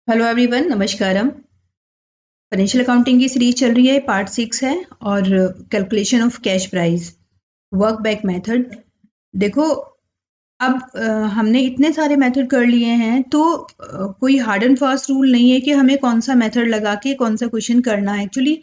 Hello everyone, नमस्कारम। Financial accounting की series चल रही है, पार्ट 6 है और calculation of cash price, work back method. देखो, अब हमने इतने सारे मेथड कर लिए हैं तो कोई हार्ड एंड फास्ट रूल नहीं है कि हमें कौन सा मेथड लगा के कौन सा क्वेश्चन करना है। एक्चुअली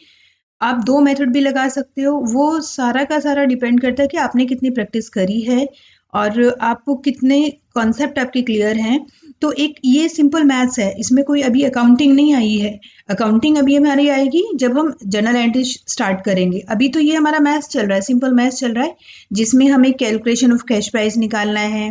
आप 2 मेथड भी लगा सकते हो, वो सारा का सारा डिपेंड करता है कि आपने कितनी प्रैक्टिस करी है और आपको कितने कॉन्सेप्ट आपके क्लियर हैं। तो एक ये सिंपल मैथ्स है, इसमें कोई अभी अकाउंटिंग नहीं आई है। अकाउंटिंग अभी हमारी आएगी जब हम जर्नल एंट्री स्टार्ट करेंगे। अभी तो ये हमारा मैथ्स चल रहा है, सिंपल मैथ्स चल रहा है, जिसमें हमें कैलकुलेशन ऑफ कैश प्राइस निकालना है।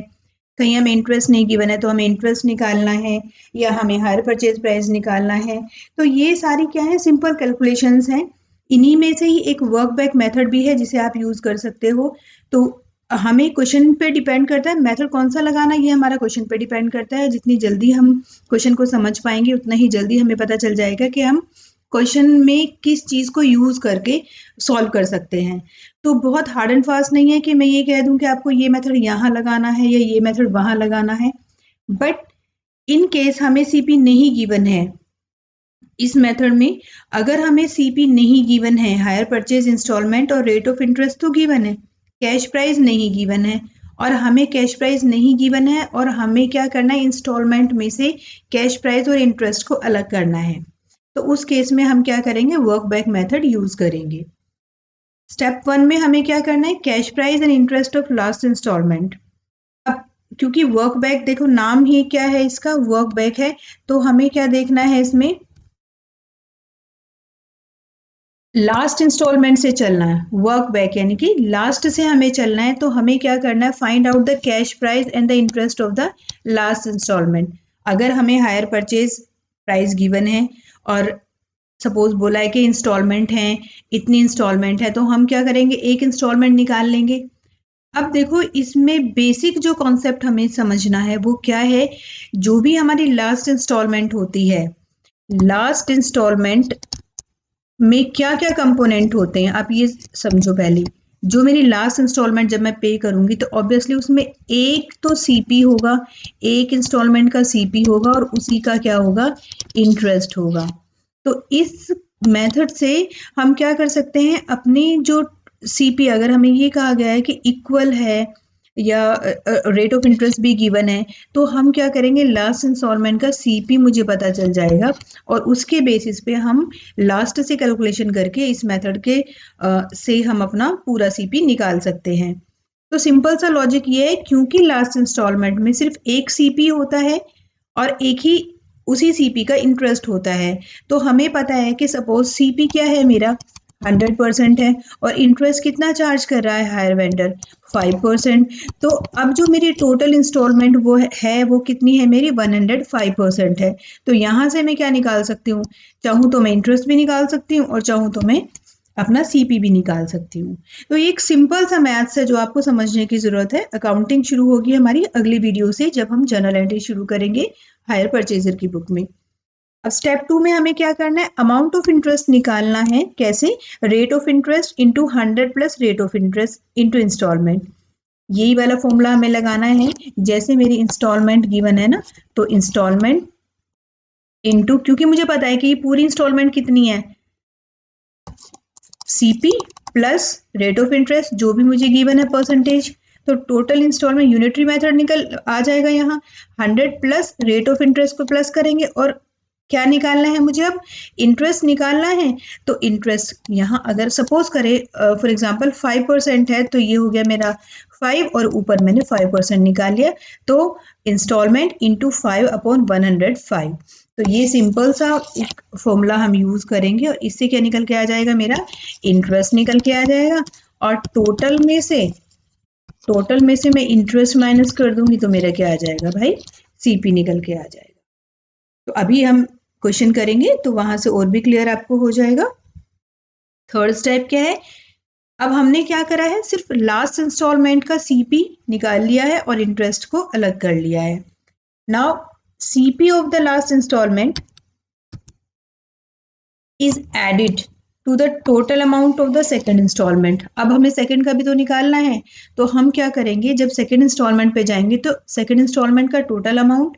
कहीं हमें इंटरेस्ट नहीं गिवन है तो हमें इंटरेस्ट निकालना है, या हमें हायर परचेज प्राइस निकालना है। तो ये सारी क्या है, सिंपल कैलकुलेशंस हैं। इन्हीं में से ही एक वर्क बैक मेथड भी है जिसे आप यूज कर सकते हो। तो हमें क्वेश्चन पे डिपेंड करता है मेथड कौन सा लगाना, ये हमारा क्वेश्चन पे डिपेंड करता है। जितनी जल्दी हम क्वेश्चन को समझ पाएंगे उतना ही जल्दी हमें पता चल जाएगा कि हम क्वेश्चन में किस चीज को यूज करके सॉल्व कर सकते हैं। तो बहुत हार्ड एंड फास्ट नहीं है कि मैं ये कह दूं कि आपको ये मेथड यहाँ लगाना है या ये मेथड वहां लगाना है। बट इन केस हमें सीपी नहीं गिवन है, इस मेथड में अगर हमें सीपी नहीं गिवन है, हायर परचेज इंस्टॉलमेंट और रेट ऑफ इंटरेस्ट तो गिवन है, कैश प्राइस नहीं गिवन है, और हमें कैश प्राइस नहीं गिवन है और हमें क्या करना है, इंस्टॉलमेंट में से कैश प्राइस और इंटरेस्ट को अलग करना है। तो उस केस में हम क्या करेंगे, वर्क बैक मेथड यूज करेंगे। स्टेप 1 में हमें क्या करना है, cash price and interest of last instalment. अब क्योंकि वर्क बैक, देखो नाम ही क्या है इसका, वर्क बैक है, तो हमें क्या देखना है, इसमें लास्ट इंस्टॉलमेंट से चलना है। वर्क बैक यानी कि लास्ट से हमें चलना है। तो हमें क्या करना है, find out the cash price and the interest of the last instalment. अगर हमें हायर परचेज प्राइस गिवन है और सपोज बोला है कि इंस्टॉलमेंट है, इतनी इंस्टॉलमेंट है, तो हम क्या करेंगे, एक इंस्टॉलमेंट निकाल लेंगे। अब देखो, इसमें बेसिक जो कॉन्सेप्ट हमें समझना है वो क्या है, जो भी हमारी लास्ट इंस्टॉलमेंट होती है, लास्ट इंस्टॉलमेंट में क्या क्या कंपोनेंट होते हैं, आप ये समझो। पहले जो मेरी लास्ट इंस्टॉलमेंट जब मैं पे करूंगी तो ऑब्वियसली उसमें एक तो सीपी होगा, एक इंस्टॉलमेंट का सीपी होगा और उसी का क्या होगा, इंटरेस्ट होगा। तो इस मेथड से हम क्या कर सकते हैं, अपनी जो सीपी, अगर हमें ये कहा गया है कि इक्वल है या रेट ऑफ इंटरेस्ट भी गिवन है, तो हम क्या करेंगे, लास्ट इंस्टॉलमेंट का सीपी मुझे पता चल जाएगा और उसके बेसिस पे हम लास्ट से कैलकुलेशन करके इस मेथड के से हम अपना पूरा सीपी निकाल सकते हैं। तो सिंपल सा लॉजिक ये है, क्योंकि लास्ट इंस्टॉलमेंट में सिर्फ एक सीपी होता है और एक ही उसी सीपी का इंटरेस्ट होता है, तो हमें पता है कि सपोज सीपी क्या है मेरा, 100% है, और इंटरेस्ट कितना चार्ज कर रहा है हायर वेंडर, 5%। तो अब जो मेरी टोटल इंस्टॉलमेंट वो कितनी है मेरी, 105% है। तो यहाँ से मैं क्या निकाल सकती हूँ, चाहूँ तो मैं इंटरेस्ट भी निकाल सकती हूँ और चाहूँ तो मैं अपना सीपी भी निकाल सकती हूँ। तो ये एक सिंपल सा मैथ्स है जो आपको समझने की जरूरत है। अकाउंटिंग शुरू होगी हमारी अगली वीडियो से, जब हम जर्नल एंट्री शुरू करेंगे हायर परचेजर की बुक में। अब स्टेप 2 में हमें क्या करना है, अमाउंट ऑफ इंटरेस्ट निकालना है। कैसे, rate of interest into 100 plus rate of interest into instalment. यही वाला फॉर्मूला हमें लगाना है। जैसे मेरी इंस्टॉलमेंट गिवन है ना, तो इंस्टॉलमेंट इंटू, क्योंकि मुझे पता है कि ये पूरी इंस्टॉलमेंट कितनी है, CP plus rate of interest जो भी मुझे गिवन है परसेंटेज। तो टोटल इंस्टॉलमेंट यूनिटरी मेथड निकल आ जाएगा यहाँ, 100 प्लस रेट ऑफ इंटरेस्ट को प्लस करेंगे और क्या निकालना है मुझे, अब इंटरेस्ट निकालना है। तो इंटरेस्ट यहाँ अगर सपोज करे फॉर एग्जांपल 5% है, तो ये हो गया मेरा 5 और ऊपर मैंने 5% निकाल लिया। तो इंस्टॉलमेंट इंटू 5/105। तो ये सिंपल सा एक फॉर्मूला हम यूज करेंगे और इससे क्या निकल के आ जाएगा, मेरा इंटरेस्ट निकल के आ जाएगा। और टोटल में से मैं इंटरेस्ट माइनस कर दूंगी तो मेरा क्या आ जाएगा भाई, सीपी निकल के आ जाएगा। तो अभी हम क्वेश्चन करेंगे तो वहां से और भी क्लियर आपको हो जाएगा। थर्ड स्टेप क्या है, अब हमने क्या करा है, सिर्फ लास्ट इंस्टॉलमेंट का सीपी निकाल लिया है और इंटरेस्ट को अलग कर लिया है। Now CP of the last instalment is added to the total amount of the second instalment. अब हमें सेकेंड का भी तो निकालना है, तो हम क्या करेंगे, जब सेकेंड इंस्टॉलमेंट पे जाएंगे तो सेकेंड इंस्टॉलमेंट का टोटल अमाउंट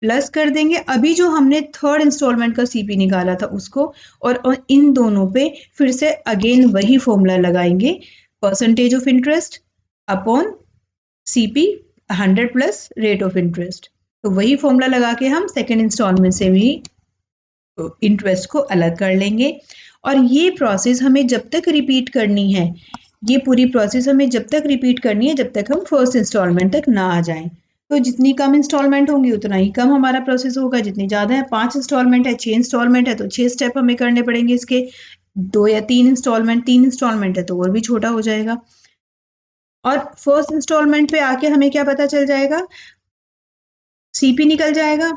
प्लस कर देंगे अभी जो हमने थर्ड इंस्टॉलमेंट का सीपी निकाला था उसको, और इन दोनों पे फिर से अगेन वही फॉर्मूला लगाएंगे, percentage of interest upon CP 100 plus rate of interest. तो वही फॉर्मूला लगा के हम सेकेंड इंस्टॉलमेंट से भी इंटरेस्ट को अलग कर लेंगे। और ये प्रोसेस हमें जब तक रिपीट करनी है, ये पूरी प्रोसेस हमें जब तक रिपीट करनी है जब तक हम फर्स्ट इंस्टॉलमेंट तक ना आ जाएं। तो जितनी कम इंस्टॉलमेंट होंगी उतना ही कम हमारा प्रोसेस होगा, जितनी ज़्यादा है 5 इंस्टॉलमेंट है 6 इंस्टॉलमेंट है तो 6 स्टेप हमें करने पड़ेंगे इसके, 2 या 3 इंस्टॉलमेंट 3 इंस्टॉलमेंट है तो और भी छोटा हो जाएगा। और फर्स्ट इंस्टॉलमेंट पे आके हमें क्या पता चल जाएगा, सीपी निकल जाएगा।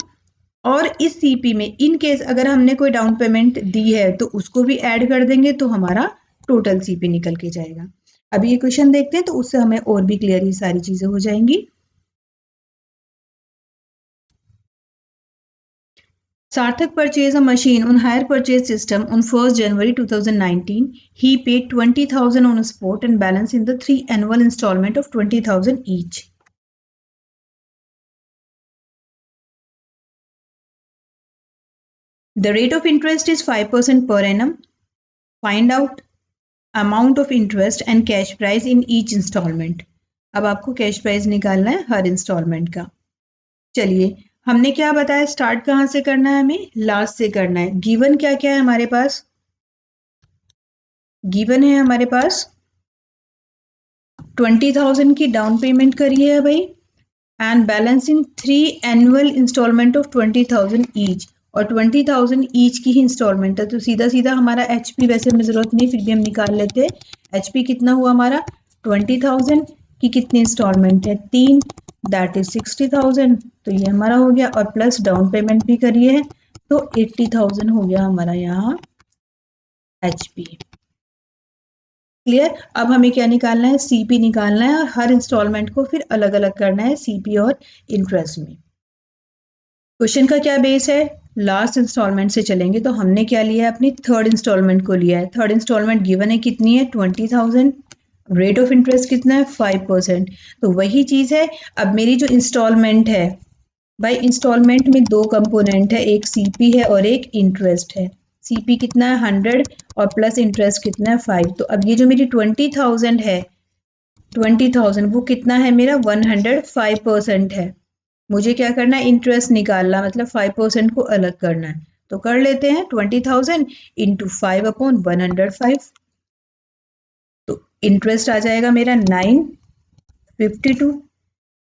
और इस सीपी में इन केस अगर हमने कोई डाउन पेमेंट दी है तो उसको भी ऐड कर देंगे तो हमारा टोटल सीपी निकल के जाएगा। अभी ये क्वेश्चन देखते हैं तो उससे हमें और भी क्लियर ये सारी चीजें हो जाएंगी। Sarthak purchased a machine on hire purchase system on 1st January 2019. He paid 20,000 on a spot and balance in the 3 annual installment of 20,000 each. The rate of interest is 5% per annum. Find out amount of interest and cash price in each installment. अब आपको cash price निकालना है हर instalment का। चलिए, हमने क्या बताया, start कहाँ से करना है, हमें लास्ट से करना है। गिवन क्या क्या है हमारे पास, गिवन है हमारे पास 20,000 की डाउन पेमेंट करी है भाई, and balance in 3 annual instalment of 20,000 each, और 20,000 ईच की ही इंस्टॉलमेंट है। तो सीधा सीधा हमारा एचपी वैसे हमें जरूरत नहीं, फिर भी हम निकाल लेते हैं। एचपी कितना हुआ हमारा, 20,000 की कितनी इंस्टॉलमेंट है, 3, दैट इज 60,000। तो ये हमारा हो गया, और प्लस डाउन पेमेंट भी करी है तो 80,000 हो गया हमारा यहाँ एचपी। क्लियर। अब हमें क्या निकालना है, सीपी निकालना है, और हर इंस्टॉलमेंट को फिर अलग अलग करना है सीपी और इंटरेस्ट में। क्वेश्चन का क्या बेस है, लास्ट इंस्टॉलमेंट से चलेंगे तो हमने क्या लिया है, अपनी थर्ड इंस्टॉलमेंट को लिया है। थर्ड इंस्टॉलमेंट गिवन है कितनी है, 20,000, रेट ऑफ इंटरेस्ट कितना है, 5%। तो वही चीज है, अब मेरी जो इंस्टॉलमेंट है भाई, इंस्टॉलमेंट में दो कंपोनेंट है, एक सीपी है और एक इंटरेस्ट है। सीपी कितना है 100 और प्लस इंटरेस्ट कितना है 5। तो अब ये जो मेरी 20,000 है, 20,000 वो कितना है मेरा 105% है। मुझे क्या करना है, इंटरेस्ट निकालना, मतलब 5% को अलग करना है। तो कर लेते हैं 20,000 इंटू 5 अपॉन 105। तो इंटरेस्ट आ जाएगा मेरा 952।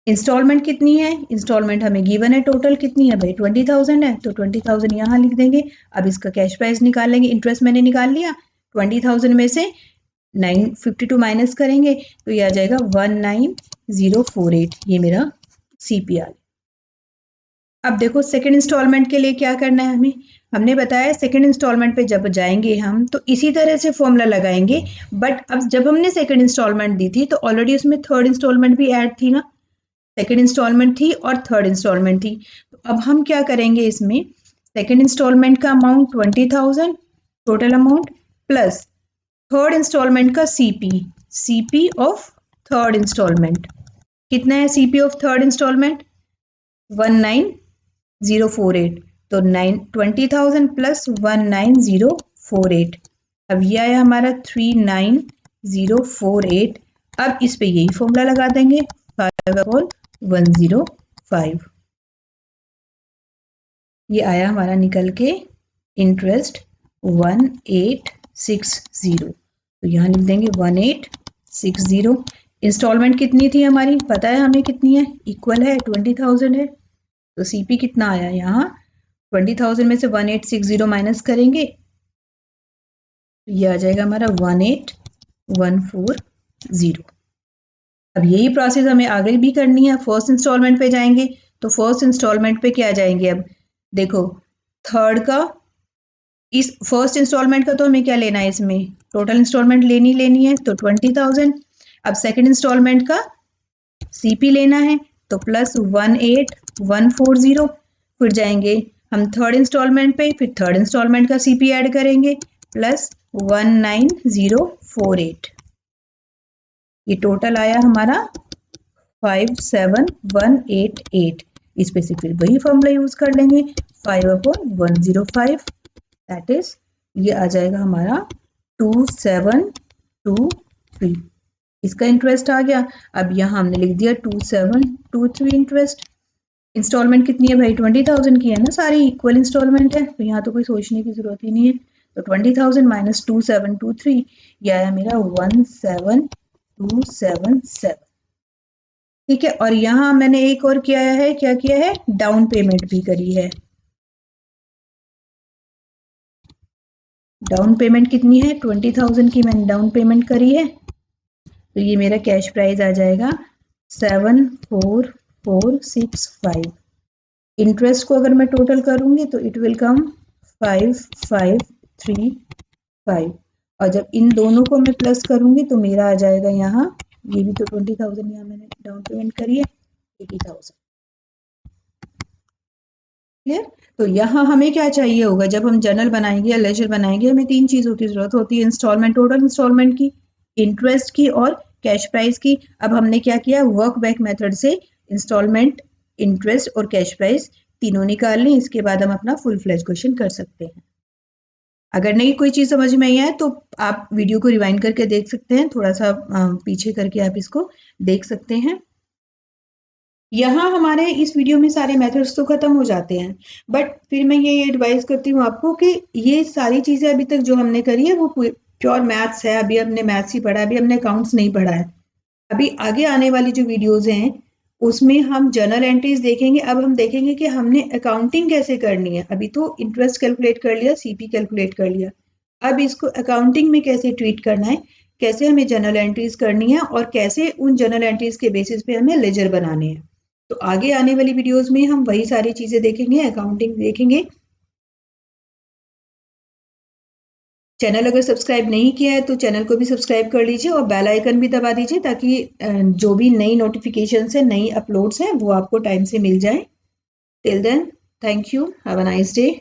इंस्टॉलमेंट कितनी है, इंस्टॉलमेंट हमें गिवन है, टोटल कितनी है भाई 20,000 है, तो 20,000 यहाँ लिख देंगे। अब इसका कैश प्राइस निकालेंगे, इंटरेस्ट मैंने निकाल लिया, 20,000 में से 952 माइनस करेंगे तो ये आ जाएगा 19048, ये मेरा सीपीआर। अब देखो सेकंड इंस्टॉलमेंट के लिए क्या करना है हमें, हमने बताया सेकंड इंस्टॉलमेंट पे जब जाएंगे हम तो इसी तरह से फॉर्मूला लगाएंगे। बट अब जब हमने सेकंड इंस्टॉलमेंट दी थी तो ऑलरेडी उसमें थर्ड इंस्टॉलमेंट भी ऐड थी ना, सेकेंड इंस्टॉलमेंट थी और थर्ड इंस्टॉलमेंट थी। तो अब हम क्या करेंगे, इसमें सेकेंड इंस्टॉलमेंट का amount 20,000 total amount, plus third instalment का CP, CP of third instalment कितना है, सीपी ऑफ थर्ड इंस्टॉलमेंट 19048। तो 20,000 प्लस 19048, अब ये आया हमारा 39048। अब इस पे यही फॉर्मूला लगा देंगे, 5/105, ये आया हमारा निकल के इंटरेस्ट 1860। तो यहाँ लिख देंगे 1860। इंस्टॉलमेंट कितनी थी हमारी, पता है हमें कितनी है, इक्वल है 20,000 है। तो सीपी कितना आया यहाँ, 20,000 में से 1860 माइनस करेंगे तो ये आ जाएगा हमारा 18140। अब यही प्रोसेस हमें आगे भी करनी है, फर्स्ट इंस्टॉलमेंट पे जाएंगे तो फर्स्ट इंस्टॉलमेंट पे क्या जाएंगे, अब देखो थर्ड का, इस फर्स्ट इंस्टॉलमेंट का तो हमें क्या लेना है, इसमें टोटल इंस्टॉलमेंट लेनी है तो 20,000। अब सेकंड इंस्टॉलमेंट का सीपी लेना है तो प्लस 18140, फिर जाएंगे हम थर्ड इंस्टॉलमेंट पे, फिर थर्ड इंस्टॉलमेंट का सीपी ऐड करेंगे प्लस 19048, ये टोटल आया हमारा 57188। इस पे से फिर वही फॉर्मूला यूज कर लेंगे 5/105 दैट इज ये आ जाएगा हमारा 2723। इसका इंटरेस्ट आ गया। अब यहाँ हमने लिख दिया 2723 इंटरेस्ट। इंस्टॉलमेंट कितनी है भाई 20,000 की है ना, सारी इक्वल इंस्टॉलमेंट है तो यहाँ तो कोई सोचने की जरूरत ही नहीं है। तो 20,000 माइनस 2723 ये आया मेरा 17,277। ठीक है, और यहाँ मैंने एक और किया है, क्या किया है, डाउन पेमेंट भी करी है। डाउन पेमेंट कितनी है 20,000 की मैंने डाउन पेमेंट करी है। तो ये मेरा कैश प्राइस आ जाएगा 74465। इंटरेस्ट को अगर मैं टोटल करूंगी तो इट विल कम 5535। और जब इन दोनों को मैं प्लस करूंगी तो मेरा आ जाएगा यहाँ, ये भी तो 20,000 यहाँ मैंने डाउन पेमेंट करी है 80,000। क्लियर। तो यहाँ हमें क्या चाहिए होगा, जब हम जर्नल बनाएंगे या लेजर बनाएंगे हमें तीन चीजों की जरूरत होती है, इंस्टॉलमेंट, टोटल इंस्टॉलमेंट की, इंटरेस्ट की और कैश प्राइस की। अब हमने क्या किया, वर्क बैक मेथड से इंस्टॉलमेंट, इंटरेस्ट और कैश प्राइस तीनों निकाल लें। इसके बाद हम अपना फुल फ्लेज क्वेश्चन कर सकते हैं। अगर नहीं कोई चीज समझ में आई है तो आप वीडियो को रिवाइंड करके देख सकते हैं, थोड़ा सा पीछे करके आप इसको देख सकते हैं। यहाँ हमारे इस वीडियो में सारे मेथड्स तो खत्म हो जाते हैं, बट फिर मैं ये एडवाइस करती हूँ आपको कि ये सारी चीजें अभी तक जो हमने करी है वो प्योर मैथ्स है। अभी हमने मैथ्स ही पढ़ा है, अभी हमने अकाउंट्स नहीं पढ़ा है। अभी आगे आने वाली जो वीडियोज हैं उसमें हम जर्नल एंट्रीज देखेंगे। अब हम देखेंगे कि हमने अकाउंटिंग कैसे करनी है। अभी तो इंटरेस्ट कैलकुलेट कर लिया, सीपी कैलकुलेट कर लिया, अब इसको अकाउंटिंग में कैसे ट्रीट करना है, कैसे हमें जर्नल एंट्रीज करनी है और कैसे उन जर्नल एंट्रीज के बेसिस पे हमें लेजर बनाने हैं। तो आगे आने वाली वीडियोस में हम वही सारी चीजें देखेंगे, अकाउंटिंग देखेंगे। चैनल अगर सब्सक्राइब नहीं किया है तो चैनल को भी सब्सक्राइब कर लीजिए और बेल आइकन भी दबा दीजिए ताकि जो भी नई नोटिफिकेशंस है, नई अपलोड्स हैं वो आपको टाइम से मिल जाए। Till then, thank you, have a nice day.